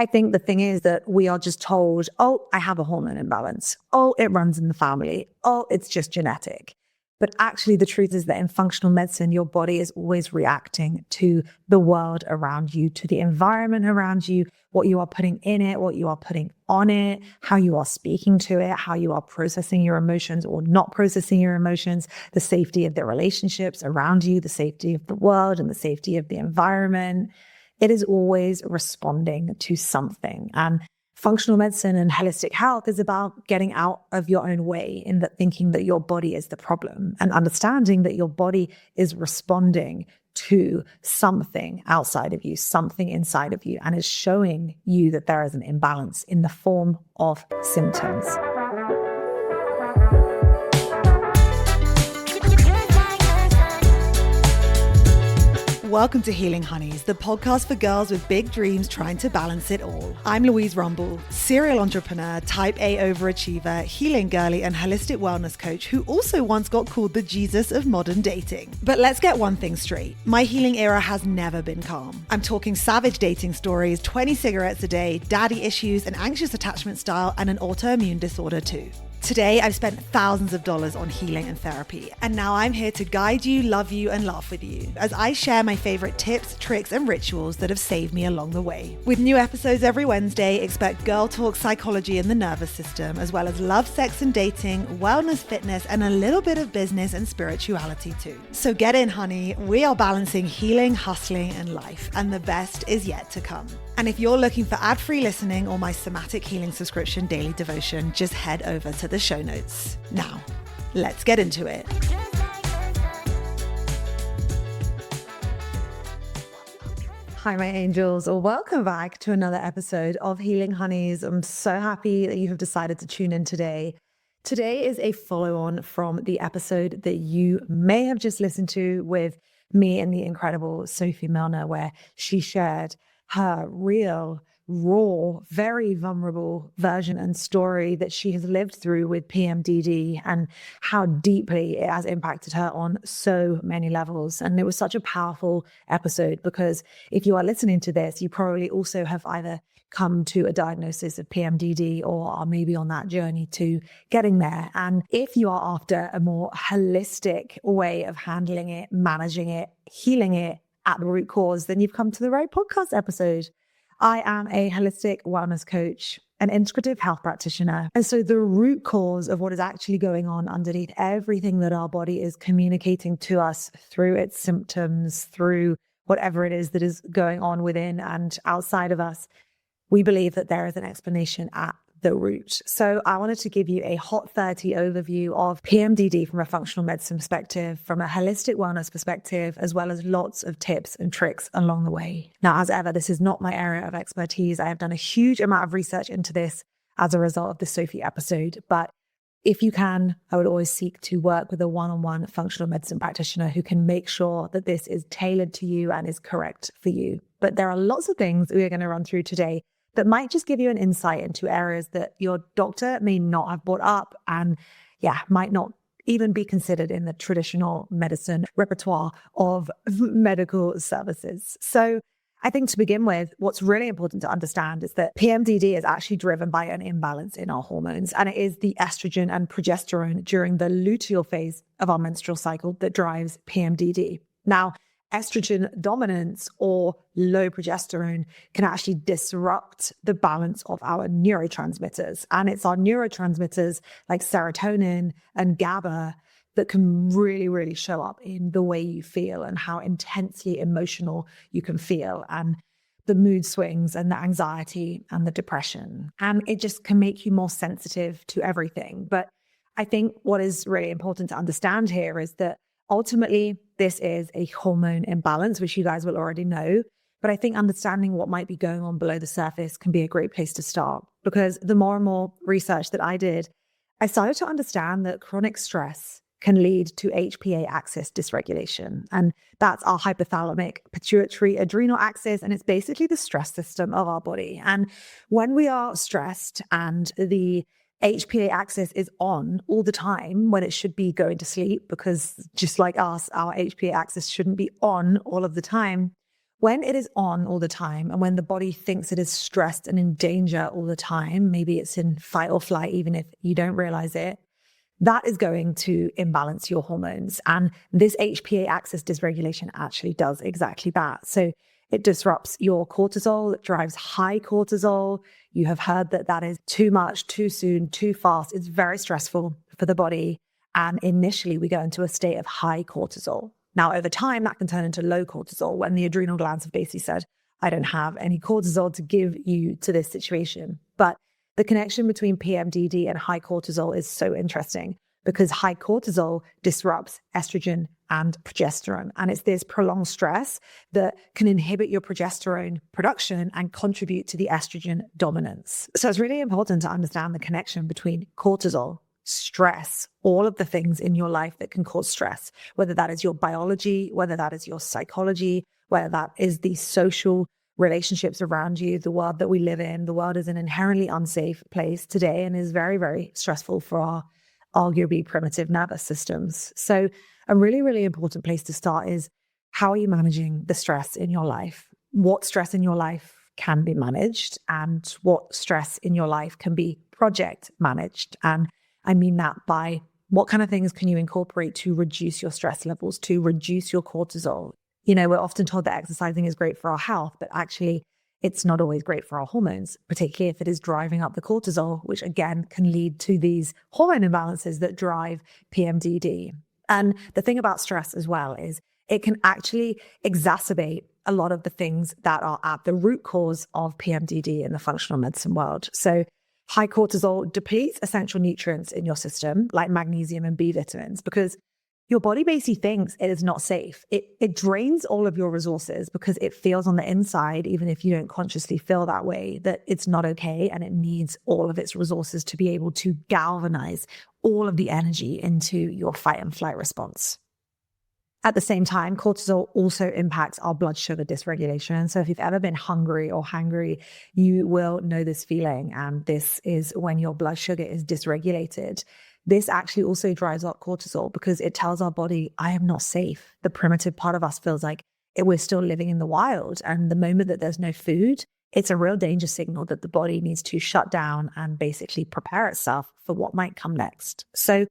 I think the thing is that we are just told, oh, I have a hormone imbalance. Oh, it runs in the family. Oh, it's just genetic. But actually, the truth is that in functional medicine, your body is always reacting to the world around you, to the environment around you, what you are putting in it, what you are putting on it, how you are speaking to it, how you are processing your emotions or not processing your emotions, the safety of the relationships around you, the safety of the world and the safety of the environment. It is always responding to something. And functional medicine and holistic health is about getting out of your own way in that thinking that your body is the problem and understanding that your body is responding to something outside of you, something inside of you, and is showing you that there is an imbalance in the form of symptoms. Welcome to Healing Honeys, the podcast for girls with big dreams trying to balance it all. I'm Louise Rumball, serial entrepreneur, type A overachiever, healing girly, and holistic wellness coach who also once got called the Jesus of modern dating. But let's get one thing straight. My healing era has never been calm. I'm talking savage dating stories, 20 cigarettes a day, daddy issues, an anxious attachment style, and an autoimmune disorder too. Today, I've spent thousands of dollars on healing and therapy, and now I'm here to guide you, love you, and laugh with you as I share my favorite tips, tricks, and rituals that have saved me along the way. With new episodes every Wednesday, expect girl talk, psychology, and the nervous system, as well as love, sex, and dating, wellness, fitness, and a little bit of business and spirituality too. So get in, honey. We are balancing healing, hustling, and life, and the best is yet to come. And if you're looking for ad-free listening or my somatic healing subscription daily devotion, just head over to the show notes. Now, let's get into it. Hi, my angels, or welcome back to another episode of Healing Honeys. I'm so happy that you have decided to tune in today. Today is a follow-on from the episode that you may have just listened to with me and the incredible Sophie Milner, where she shared her real, raw, very vulnerable version and story that she has lived through with PMDD and how deeply it has impacted her on so many levels. And it was such a powerful episode because if you are listening to this, you probably also have either come to a diagnosis of PMDD or are maybe on that journey to getting there. And if you are after a more holistic way of handling it, managing it, healing it, at the root cause, then you've come to the right podcast episode. I am a holistic wellness coach, an integrative health practitioner. And so the root cause of what is actually going on underneath everything that our body is communicating to us through its symptoms, through whatever it is that is going on within and outside of us, we believe that there is an explanation at the root. So I wanted to give you a hot 30 overview of PMDD from a functional medicine perspective, from a holistic wellness perspective, as well as lots of tips and tricks along the way. Now, as ever, this is not my area of expertise. I have done a huge amount of research into this as a result of the Sophie episode. But if you can, I would always seek to work with a one-on-one functional medicine practitioner who can make sure that this is tailored to you and is correct for you. But there are lots of things we are going to run through today that might just give you an insight into areas that your doctor may not have brought up and might not even be considered in the traditional medicine repertoire of medical services. So I think to begin with, what's really important to understand is that PMDD is actually driven by an imbalance in our hormones, and it is the estrogen and progesterone during the luteal phase of our menstrual cycle that drives PMDD. Now, estrogen dominance or low progesterone can actually disrupt the balance of our neurotransmitters. And it's our neurotransmitters like serotonin and GABA that can really, really show up in the way you feel and how intensely emotional you can feel and the mood swings and the anxiety and the depression. And it just can make you more sensitive to everything. But I think what is really important to understand here is that ultimately, this is a hormone imbalance, which you guys will already know. But I think understanding what might be going on below the surface can be a great place to start, because the more and more research that I did, I started to understand that chronic stress can lead to HPA axis dysregulation. And that's our hypothalamic pituitary adrenal axis. And it's basically the stress system of our body. And when we are stressed and the HPA axis is on all the time when it should be going to sleep, because just like us, our HPA axis shouldn't be on all of the time. When it is on all the time and when the body thinks it is stressed and in danger all the time, maybe it's in fight or flight, even if you don't realize it, that is going to imbalance your hormones. And this HPA axis dysregulation actually does exactly that. So it disrupts your cortisol, it drives high cortisol. You have heard that that is too much, too soon, too fast. It's very stressful for the body. And initially we go into a state of high cortisol. Now, over time, that can turn into low cortisol when the adrenal glands have basically said, I don't have any cortisol to give you to this situation. But the connection between PMDD and high cortisol is so interesting because high cortisol disrupts estrogen and progesterone. And it's this prolonged stress that can inhibit your progesterone production and contribute to the estrogen dominance. So it's really important to understand the connection between cortisol, stress, all of the things in your life that can cause stress, whether that is your biology, whether that is your psychology, whether that is the social relationships around you, the world that we live in. The world is an inherently unsafe place today and is very, very stressful for our arguably primitive nervous systems. So a really, really important place to start is, how are you managing the stress in your life? What stress in your life can be managed and what stress in your life can be project managed? And I mean that by what kind of things can you incorporate to reduce your stress levels, to reduce your cortisol? You know, we're often told that exercising is great for our health, but actually it's not always great for our hormones, particularly if it is driving up the cortisol, which again can lead to these hormone imbalances that drive PMDD. And the thing about stress as well is it can actually exacerbate a lot of the things that are at the root cause of PMDD in the functional medicine world. So high cortisol depletes essential nutrients in your system, like magnesium and B vitamins, because your body basically thinks it is not safe. It drains all of your resources because it feels on the inside, even if you don't consciously feel that way, that it's not okay and it needs all of its resources to be able to galvanize all of the energy into your fight and flight response. At the same time, cortisol also impacts our blood sugar dysregulation. So if you've ever been hungry or hangry, you will know this feeling. And this is when your blood sugar is dysregulated. This actually also drives up cortisol because it tells our body, I am not safe. The primitive part of us feels like we're still living in the wild. And the moment that there's no food, it's a real danger signal that the body needs to shut down and basically prepare itself for what might come next. So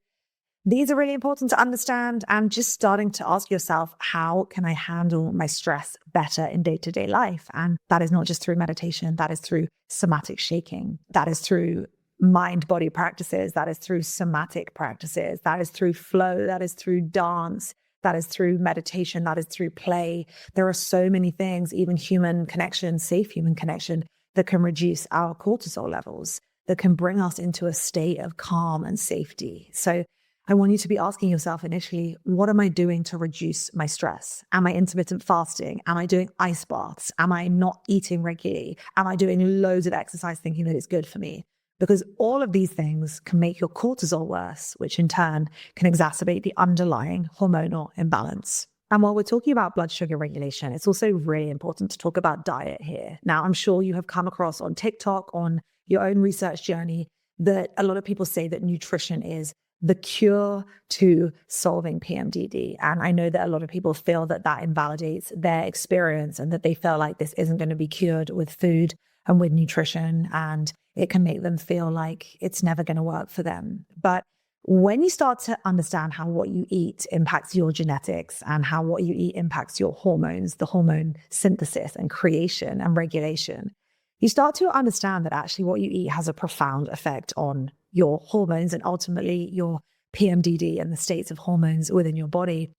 these are really important to understand, and just starting to ask yourself, how can I handle my stress better in day-to-day life? And that is not just through meditation, that is through somatic shaking, that is through mind-body practices, that is through somatic practices, that is through flow, that is through dance, that is through meditation, that is through play. There are so many things, even human connection, safe human connection, that can reduce our cortisol levels, that can bring us into a state of calm and safety. So I want you to be asking yourself initially, what am I doing to reduce my stress? Am I intermittent fasting? Am I doing ice baths? Am I not eating regularly? Am I doing loads of exercise thinking that it's good for me? Because all of these things can make your cortisol worse, which in turn can exacerbate the underlying hormonal imbalance. And while we're talking about blood sugar regulation, it's also really important to talk about diet here. Now, I'm sure you have come across on TikTok, on your own research journey, that a lot of people say that nutrition is the cure to solving PMDD. And I know that a lot of people feel that that invalidates their experience and that they feel like this isn't going to be cured with food and with nutrition, and it can make them feel like it's never going to work for them. But when you start to understand how what you eat impacts your genetics and how what you eat impacts your hormones, the hormone synthesis and creation and regulation, you start to understand that actually what you eat has a profound effect on your hormones and ultimately your PMDD and the states of hormones within your body.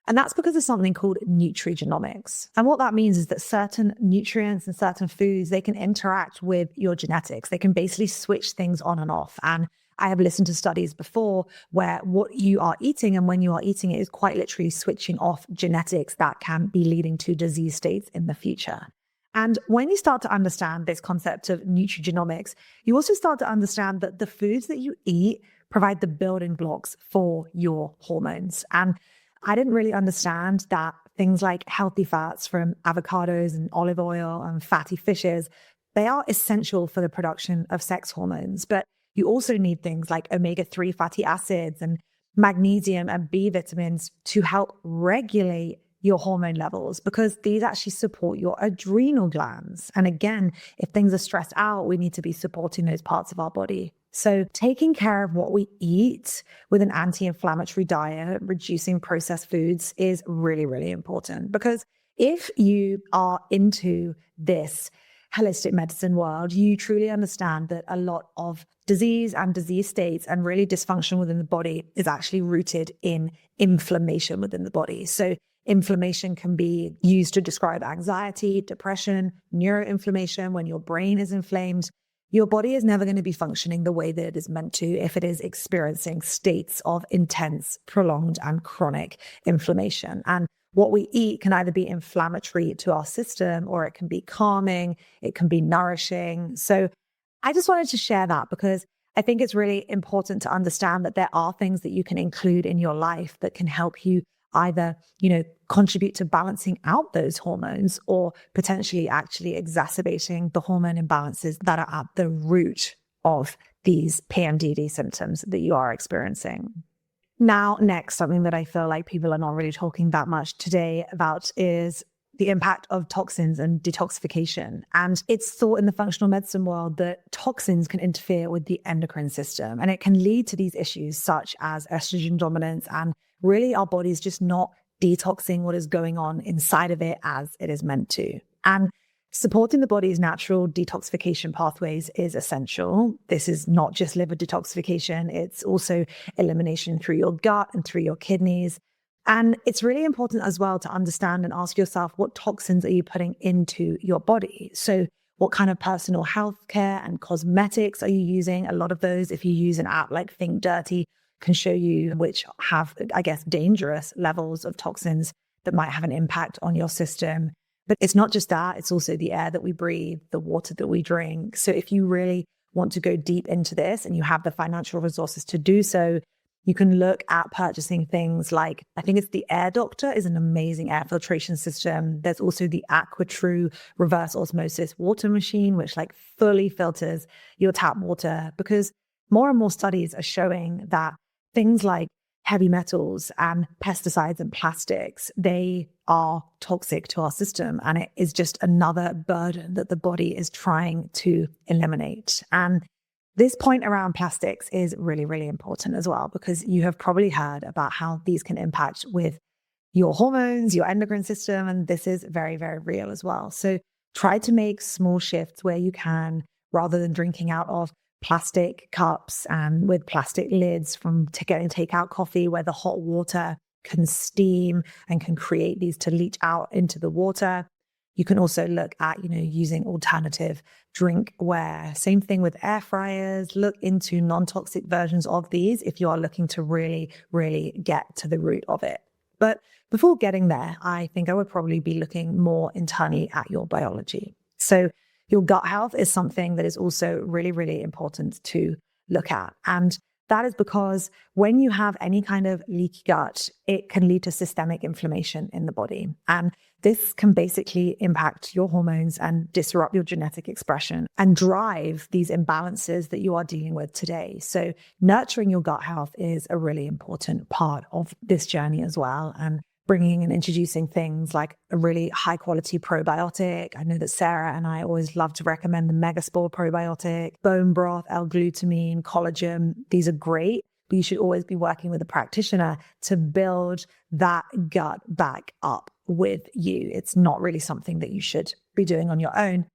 And that's because of something called nutrigenomics. And what that means is that certain nutrients and certain foods, they can interact with your genetics. They can basically switch things on and off. And I have listened to studies before where what you are eating and when you are eating it is quite literally switching off genetics that can be leading to disease states in the future. And when you start to understand this concept of nutrigenomics, you also start to understand that the foods that you eat provide the building blocks for your hormones. And I didn't really understand that things like healthy fats from avocados and olive oil and fatty fishes, they are essential for the production of sex hormones. But you also need things like omega-3 fatty acids and magnesium and B vitamins to help regulate your hormone levels, because these actually support your adrenal glands. And again, if things are stressed out, we need to be supporting those parts of our body. So taking care of what we eat with an anti-inflammatory diet, reducing processed foods is really, really important, because if you are into this holistic medicine world, you truly understand that a lot of disease and disease states and really dysfunction within the body is actually rooted in inflammation within the body. So inflammation can be used to describe anxiety, depression, neuroinflammation. When your brain is inflamed, your body is never going to be functioning the way that it is meant to if it is experiencing states of intense, prolonged, and chronic inflammation. And what we eat can either be inflammatory to our system, or it can be calming, it can be nourishing. So I just wanted to share that because I think it's really important to understand that there are things that you can include in your life that can help you either, contribute to balancing out those hormones, or potentially actually exacerbating the hormone imbalances that are at the root of these PMDD symptoms that you are experiencing. Now, next, something that I feel like people are not really talking that much today about is the impact of toxins and detoxification. And it's thought in the functional medicine world that toxins can interfere with the endocrine system, and it can lead to these issues such as estrogen dominance, and really our body's just not detoxing what is going on inside of it as it is meant to. And supporting the body's natural detoxification pathways is essential. This is not just liver detoxification, it's also elimination through your gut and through your kidneys. And it's really important as well to understand and ask yourself, what toxins are you putting into your body? So what kind of personal health care and cosmetics are you using? A lot of those, if you use an app like Think Dirty, can show you which have, dangerous levels of toxins that might have an impact on your system. But it's not just that, it's also the air that we breathe, the water that we drink. So if you really want to go deep into this and you have the financial resources to do so, you can look at purchasing things like, I think it's the Air Doctor is an amazing air filtration system. There's also the AquaTrue reverse osmosis water machine, which fully filters your tap water, because more and more studies are showing that things like heavy metals and pesticides and plastics, they are toxic to our system. And it is just another burden that the body is trying to eliminate. And this point around plastics is really, really important as well, because you have probably heard about how these can impact with your hormones, your endocrine system, and this is very, very real as well. So try to make small shifts where you can, rather than drinking out of plastic cups and with plastic lids from getting takeout coffee, where the hot water can steam and can create these to leach out into the water. You can also look at, using alternative drinkware. Same thing with air fryers. Look into non-toxic versions of these if you are looking to really, really get to the root of it. But before getting there, I think I would probably be looking more internally at your biology. So your gut health is something that is also really, really important to look at. And that is because when you have any kind of leaky gut, it can lead to systemic inflammation in the body. And this can basically impact your hormones and disrupt your genetic expression and drive these imbalances that you are dealing with today. So nurturing your gut health is a really important part of this journey as well. And bringing and introducing things like a really high quality probiotic. I know that Sarah and I always love to recommend the Megaspore probiotic, bone broth, L-glutamine, collagen. These are great, but you should always be working with a practitioner to build that gut back up with you. It's not really something that you should be doing on your own.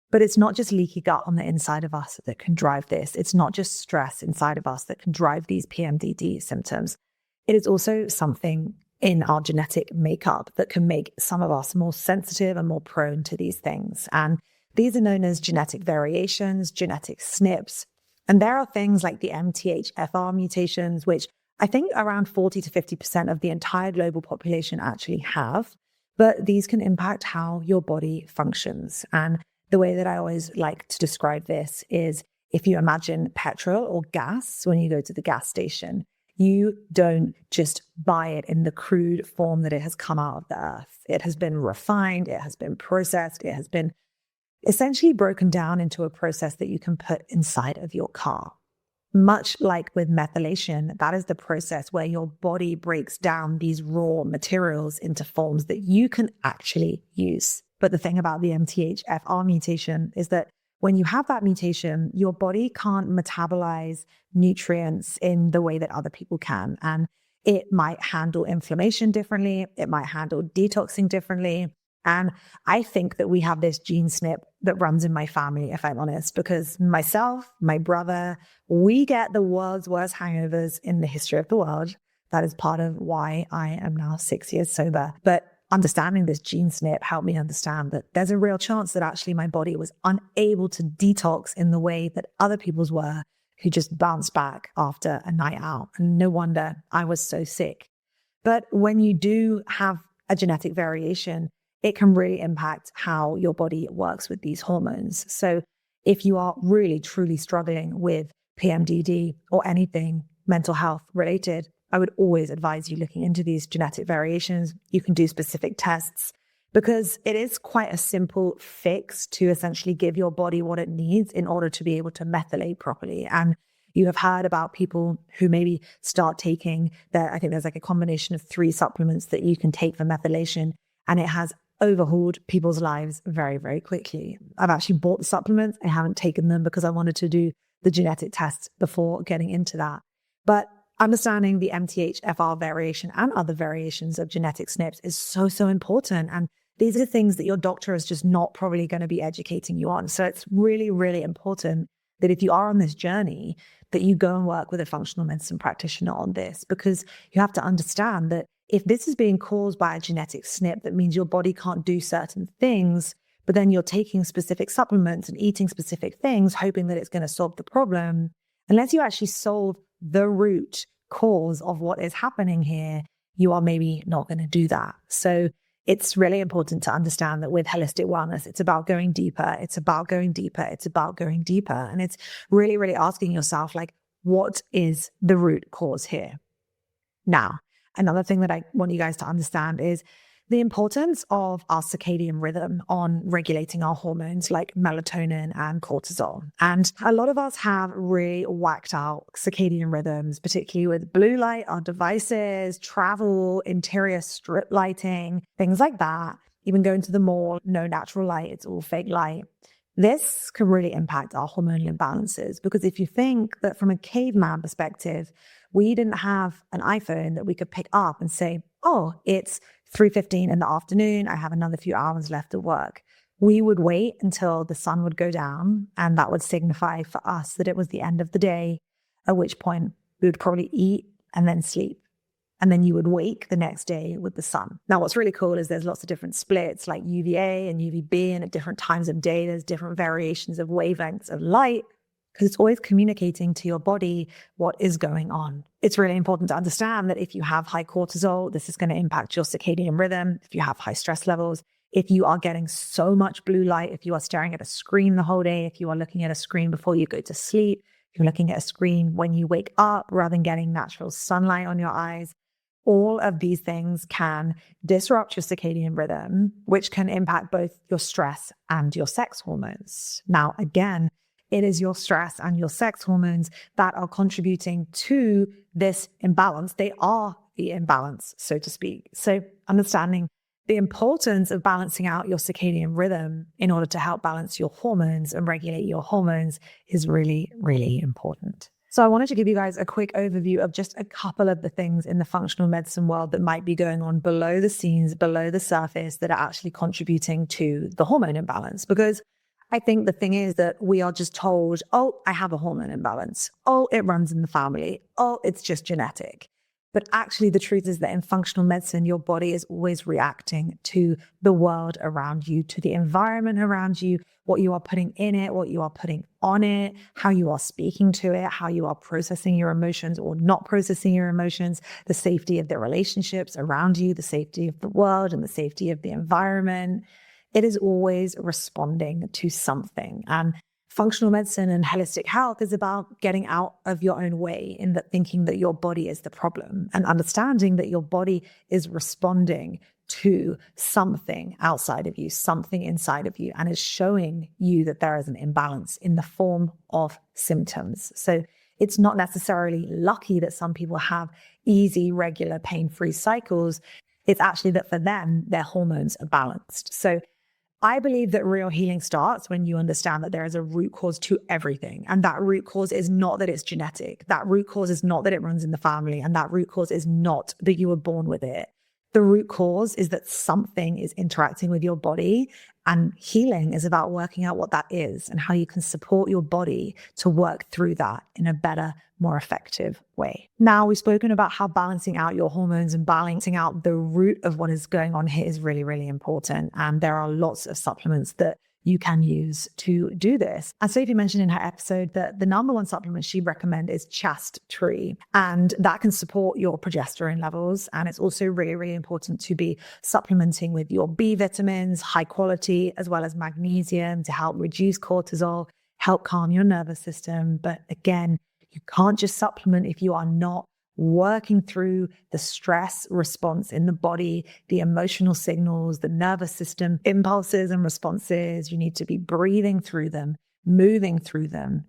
But it's not just leaky gut on the inside of us that can drive this. It's not just stress inside of us that can drive these PMDD symptoms. It is also something in our genetic makeup that can make some of us more sensitive and more prone to these things. And these are known as genetic variations, genetic SNPs. And there are things like the MTHFR mutations, which I think around 40 to 50% of the entire global population actually have. But these can impact how your body functions. And the way that I always like to describe this is, if you imagine petrol or gas, when you go to the gas station, you don't just buy it in the crude form that it has come out of the earth. It has been refined, it has been processed, it has been essentially broken down into a process that you can put inside of your car. Much like with methylation, that is the process where your body breaks down these raw materials into forms that you can actually use. But the thing about the MTHFR mutation is that when you have that mutation, your body can't metabolize nutrients in the way that other people can. And it might handle inflammation differently. It might handle detoxing differently. And I think that we have this gene snip that runs in my family, if I'm honest, because myself, my brother, we get the world's worst hangovers in the history of the world. That is part of why I am now 6 years sober. But understanding this gene snip helped me understand that there's a real chance that actually my body was unable to detox in the way that other people's were, who just bounced back after a night out. And no wonder I was so sick. But when you do have a genetic variation, it can really impact how your body works with these hormones. So if you are really, truly struggling with PMDD or anything mental health related, I would always advise you looking into these genetic variations. You can do specific tests because it is quite a simple fix to essentially give your body what it needs in order to be able to methylate properly. And you have heard about people who maybe start taking I think there's like a combination of 3 supplements that you can take for methylation, and it has overhauled people's lives very, very quickly. I've actually bought the supplements. I haven't taken them because I wanted to do the genetic tests before getting into that. But understanding the MTHFR variation and other variations of genetic SNPs is so, so important. And these are things that your doctor is just not probably going to be educating you on. So it's really, really important that if you are on this journey, that you go and work with a functional medicine practitioner on this, because you have to understand that if this is being caused by a genetic SNP, that means your body can't do certain things, but then you're taking specific supplements and eating specific things, hoping that it's going to solve the problem. Unless you actually solve the root cause of what is happening here, you are maybe not going to do that. So it's really important to understand that with holistic wellness, it's about going deeper. It's about going deeper. It's about going deeper. And it's really, really asking yourself, like, what is the root cause here? Now, another thing that I want you guys to understand is the importance of our circadian rhythm on regulating our hormones like melatonin and cortisol. And a lot of us have really whacked out circadian rhythms, particularly with blue light, our devices, travel, interior strip lighting, things like that. Even going to the mall, no natural light, it's all fake light. This can really impact our hormonal imbalances, because if you think that from a caveman perspective, we didn't have an iPhone that we could pick up and say, oh, it's 3:15 in the afternoon, I have another few hours left of work. We would wait until the sun would go down, and that would signify for us that it was the end of the day, at which point we would probably eat and then sleep. And then you would wake the next day with the sun. Now, what's really cool is there's lots of different splits like UVA and UVB, and at different times of day, there's different variations of wavelengths of light, because it's always communicating to your body what is going on. It's really important to understand that if you have high cortisol, this is going to impact your circadian rhythm. If you have high stress levels, if you are getting so much blue light, if you are staring at a screen the whole day, if you are looking at a screen before you go to sleep, if you're looking at a screen when you wake up rather than getting natural sunlight on your eyes, all of these things can disrupt your circadian rhythm, which can impact both your stress and your sex hormones. Now, again, it is your stress and your sex hormones that are contributing to this imbalance. They are the imbalance, so to speak. So understanding the importance of balancing out your circadian rhythm in order to help balance your hormones and regulate your hormones is really, really important. So I wanted to give you guys a quick overview of just a couple of the things in the functional medicine world that might be going on below the scenes, below the surface, that are actually contributing to the hormone imbalance. Because I think the thing is that we are just told, oh, I have a hormone imbalance. Oh, it runs in the family. Oh, it's just genetic. But actually, the truth is that in functional medicine, your body is always reacting to the world around you, to the environment around you, what you are putting in it, what you are putting on it, how you are speaking to it, how you are processing your emotions or not processing your emotions, the safety of the relationships around you, the safety of the world, and the safety of the environment. It is always responding to something. And functional medicine and holistic health is about getting out of your own way, in that thinking that your body is the problem, and understanding that your body is responding to something outside of you, something inside of you, and is showing you that there is an imbalance in the form of symptoms. So it's not necessarily lucky that some people have easy, regular, pain-free cycles. It's actually that for them, their hormones are balanced. So I believe that real healing starts when you understand that there is a root cause to everything. And that root cause is not that it's genetic. That root cause is not that it runs in the family. And that root cause is not that you were born with it. The root cause is that something is interacting with your body, and healing is about working out what that is and how you can support your body to work through that in a better, more effective way. Now, we've spoken about how balancing out your hormones and balancing out the root of what is going on here is really, really important. And there are lots of supplements that you can use to do this. And Sophie mentioned in her episode that the number one supplement she recommends is Chast Tree, and that can support your progesterone levels. And it's also really, really important to be supplementing with your B vitamins, high quality, as well as magnesium to help reduce cortisol, help calm your nervous system. But again, you can't just supplement if you are not working through the stress response in the body, the emotional signals, the nervous system impulses and responses. You need to be breathing through them, moving through them,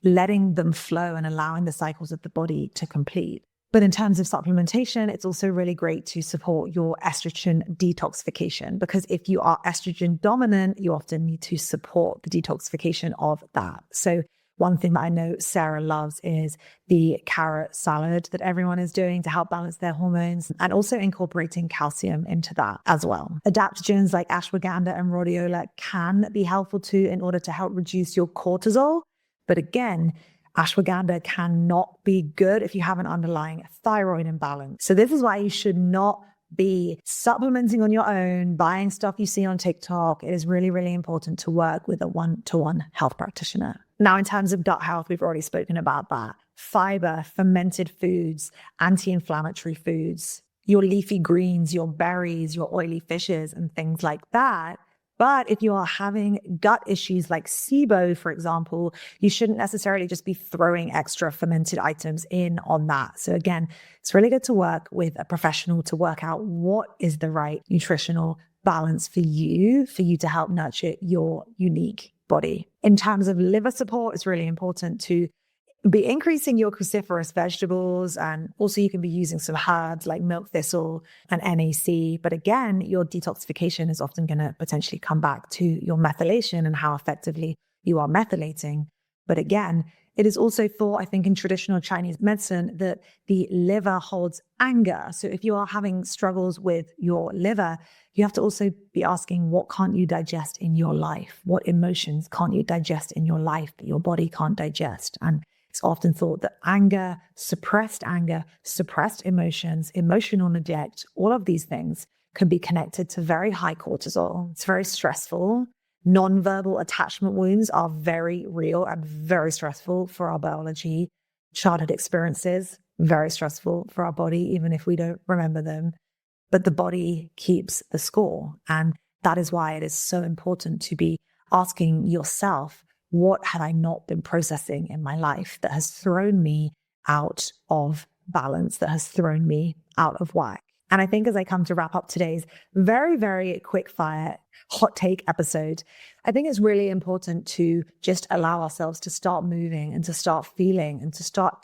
letting them flow and allowing the cycles of the body to complete. But in terms of supplementation, it's also really great to support your estrogen detoxification, because if you are estrogen dominant, you often need to support the detoxification of that. So one thing that I know Sarah loves is the carrot salad that everyone is doing to help balance their hormones, and also incorporating calcium into that as well. Adaptogens like ashwagandha and rhodiola can be helpful too in order to help reduce your cortisol. But again, ashwagandha cannot be good if you have an underlying thyroid imbalance. So this is why you should not be supplementing on your own, buying stuff you see on TikTok. It is really, really important to work with a one-to-one health practitioner. Now, in terms of gut health, we've already spoken about that. Fiber, fermented foods, anti-inflammatory foods, your leafy greens, your berries, your oily fishes, and things like that. But if you are having gut issues like SIBO, for example, you shouldn't necessarily just be throwing extra fermented items in on that. So again, it's really good to work with a professional to work out what is the right nutritional balance for you to help nurture your unique body. In terms of liver support, it's really important to be increasing your cruciferous vegetables, and also you can be using some herbs like milk thistle and NAC. But again, your detoxification is often going to potentially come back to your methylation and how effectively you are methylating. But again, it is also thought, I think, in traditional Chinese medicine that the liver holds anger. So if you are having struggles with your liver, you have to also be asking, what can't you digest in your life? What emotions can't you digest in your life that your body can't digest? And it's often thought that anger, suppressed emotions, emotional neglect, all of these things can be connected to very high cortisol. It's very stressful. Non-verbal attachment wounds are very real and very stressful for our biology. Childhood experiences, very stressful for our body, even if we don't remember them. But the body keeps the score. And that is why it is so important to be asking yourself, what had I not been processing in my life that has thrown me out of balance, that has thrown me out of whack? And I think as I come to wrap up today's very, very quick fire hot take episode, I think it's really important to just allow ourselves to start moving and to start feeling and to start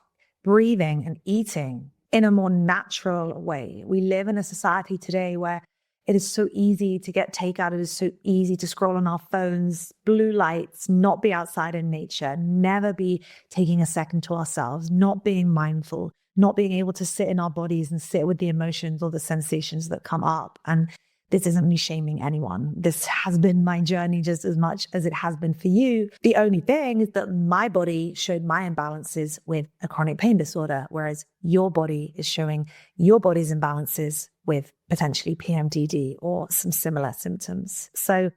breathing and eating in a more natural way. We live in a society today where it is so easy to get takeout. It is so easy to scroll on our phones, blue lights, not be outside in nature, never be taking a second to ourselves, not being mindful, not being able to sit in our bodies and sit with the emotions or the sensations that come up. And this isn't me shaming anyone. This has been my journey just as much as it has been for you. The only thing is that my body showed my imbalances with a chronic pain disorder, whereas your body is showing your body's imbalances with potentially PMDD or some similar symptoms. So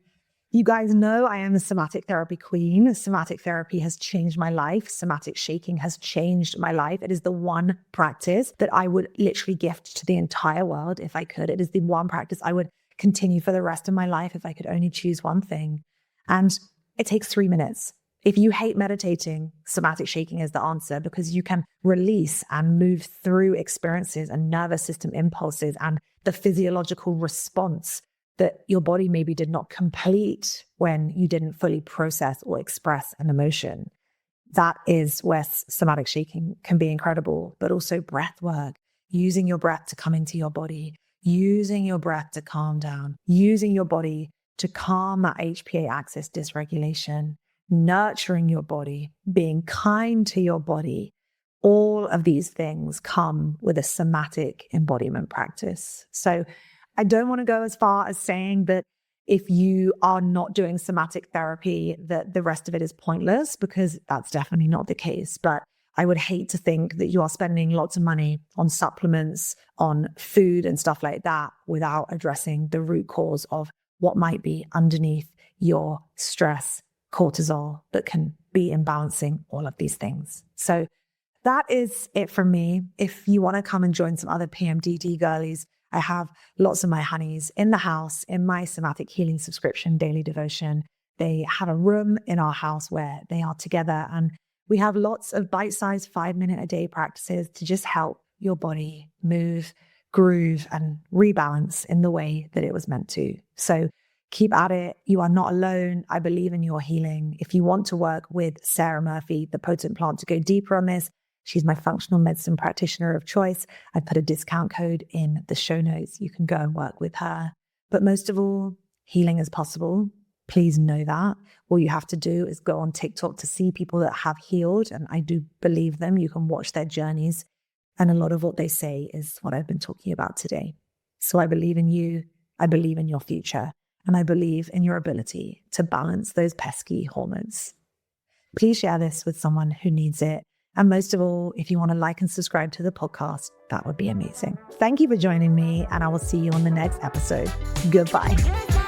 you guys know I am a somatic therapy queen. Somatic therapy has changed my life. Somatic shaking has changed my life. It is the one practice that I would literally gift to the entire world if I could. It is the one practice I would continue for the rest of my life if I could only choose one thing. And it takes 3 minutes. If you hate meditating, somatic shaking is the answer, because you can release and move through experiences and nervous system impulses and the physiological response that your body maybe did not complete when you didn't fully process or express an emotion. that is where somatic shaking can be incredible, but also breath work, using your breath to come into your body, using your breath to calm down, using your body to calm that HPA axis dysregulation, nurturing your body, being kind to your body. All of these things come with a somatic embodiment practice. So I don't want to go as far as saying that if you are not doing somatic therapy, that the rest of it is pointless, because that's definitely not the case. But I would hate to think that you are spending lots of money on supplements, on food and stuff like that without addressing the root cause of what might be underneath your stress, cortisol, that can be imbalancing all of these things. So that is it from me. If you want to come and join some other PMDD girlies, I have lots of my honeys in the house in my somatic healing subscription daily devotion. They have a room in our house where they are together, and we have lots of bite-sized 5-minute a day practices to just help your body move, groove, and rebalance in the way that it was meant to. So keep at it. You are not alone. I believe in your healing. If you want to work with Sarah Murphy, the Potent Plant, to go deeper on this, she's my functional medicine practitioner of choice. I put a discount code in the show notes. You can go and work with her. But most of all, healing is possible. Please know that. All you have to do is go on TikTok to see people that have healed. And I do believe them. You can watch their journeys. And a lot of what they say is what I've been talking about today. So I believe in you. I believe in your future. And I believe in your ability to balance those pesky hormones. Please share this with someone who needs it. And most of all, if you want to like and subscribe to the podcast, that would be amazing. Thank you for joining me, and I will see you on the next episode. Goodbye.